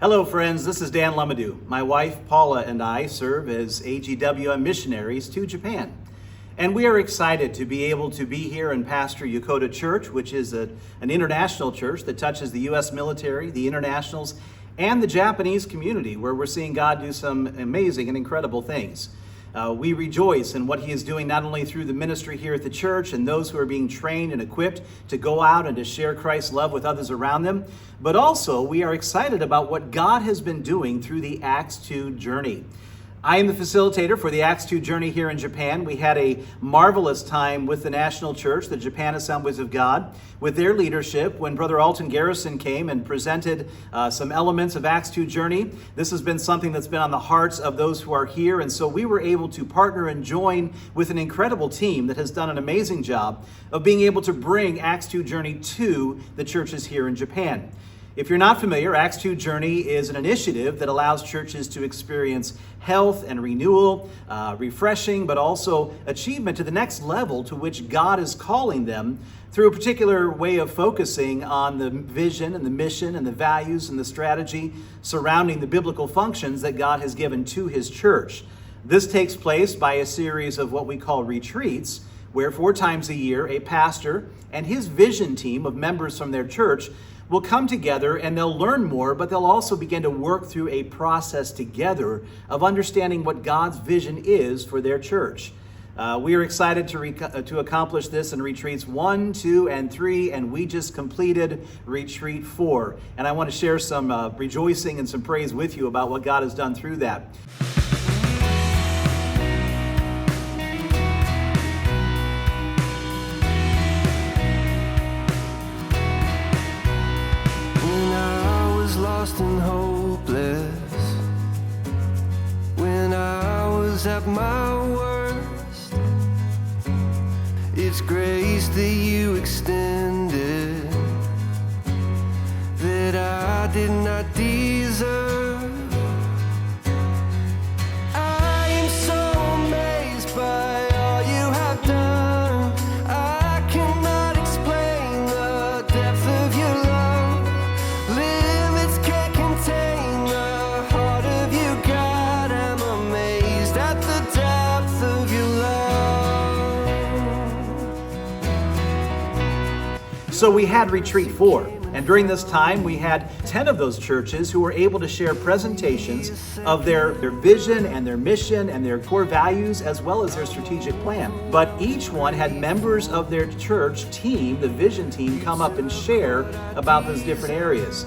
Hello friends, this is Dan Lumadue. My wife Paula and I serve as AGWM missionaries to Japan. And we are excited to be able to be here and pastor Yokota Church, which is an international church that touches the U.S. military, the internationals, and the Japanese community, where we're seeing God do some amazing and incredible things. We rejoice in what He is doing not only through the ministry here at the church and those who are being trained and equipped to go out and to share Christ's love with others around them, but also we are excited about what God has been doing through the Acts 2 journey. I am the facilitator for the Acts 2 journey here in Japan. We had a marvelous time with the National Church, the Japan Assemblies of God, with their leadership when Brother Alton Garrison came and presented some elements of Acts 2 journey. This has been something that's been on the hearts of those who are here, and so we were able to partner and join with an incredible team that has done an amazing job of being able to bring Acts 2 journey to the churches here in Japan. If you're not familiar, Acts 2 Journey is an initiative that allows churches to experience health and renewal, refreshing, but also achievement to the next level to which God is calling them through a particular way of focusing on the vision and the mission and the values and the strategy surrounding the biblical functions that God has given to His church. This takes place by a series of what we call retreats, where 4 times a year, a pastor and his vision team of members from their church will come together and they'll learn more, but they'll also begin to work through a process together of understanding what God's vision is for their church. We are excited to accomplish this in retreats 1, 2, and 3, and we just completed retreat 4. And I want to share some rejoicing and some praise with you about what God has done through that. Lost and hopeless, when I was at my worst, it's grace that you extended that I did not deserve. I am so amazed by all you have done. I cannot explain the depth of your love. So we had retreat 4, and during this time we had 10 of those churches who were able to share presentations of their vision and their mission and their core values as well as their strategic plan. But each one had members of their church team, the vision team, come up and share about those different areas.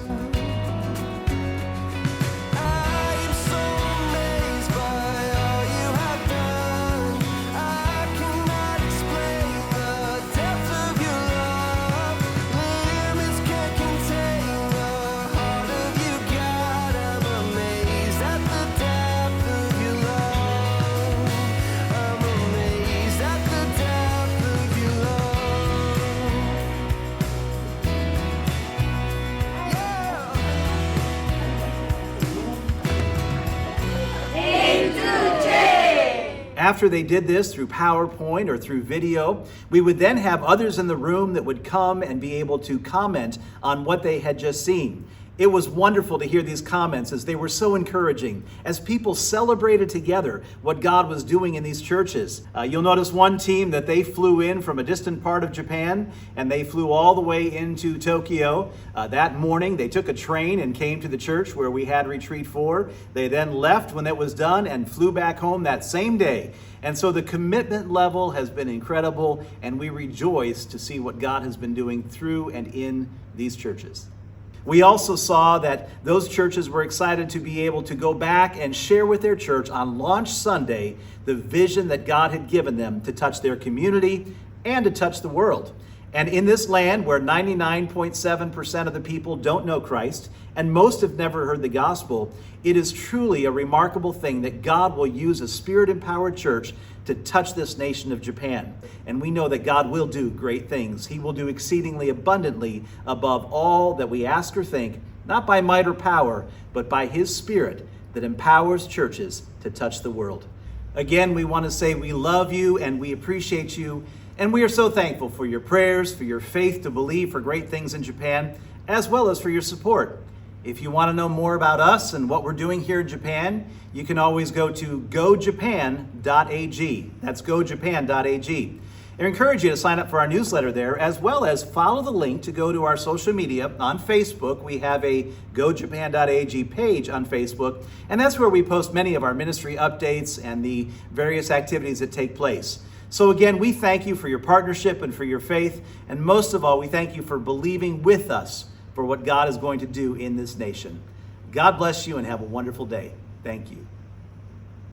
After they did this through PowerPoint or through video, we would then have others in the room that would come and be able to comment on what they had just seen. It was wonderful to hear these comments as they were so encouraging, as people celebrated together what God was doing in these churches. You'll notice one team that they flew in from a distant part of Japan, and they flew all the way into Tokyo. That morning, they took a train and came to the church where we had retreat 4. They then left when that was done and flew back home that same day. And so the commitment level has been incredible, and we rejoice to see what God has been doing through and in these churches. We also saw that those churches were excited to be able to go back and share with their church on Launch Sunday the vision that God had given them to touch their community and to touch the world. And in this land where 99.7% of the people don't know Christ and most have never heard the gospel, it is truly a remarkable thing that God will use a Spirit-empowered church to touch this nation of Japan. And we know that God will do great things. He will do exceedingly abundantly above all that we ask or think, not by might or power, but by His Spirit that empowers churches to touch the world. Again, we want to say we love you and we appreciate you. And we are so thankful for your prayers, for your faith to believe for great things in Japan, as well as for your support. If you want to know more about us and what we're doing here in Japan, you can always go to gojapan.ag. That's gojapan.ag. I encourage you to sign up for our newsletter there, as well as follow the link to go to our social media on Facebook. We have a gojapan.ag page on Facebook, and that's where we post many of our ministry updates and the various activities that take place. So again, we thank you for your partnership and for your faith, and most of all, we thank you for believing with us for what God is going to do in this nation. God bless you and have a wonderful day. Thank you.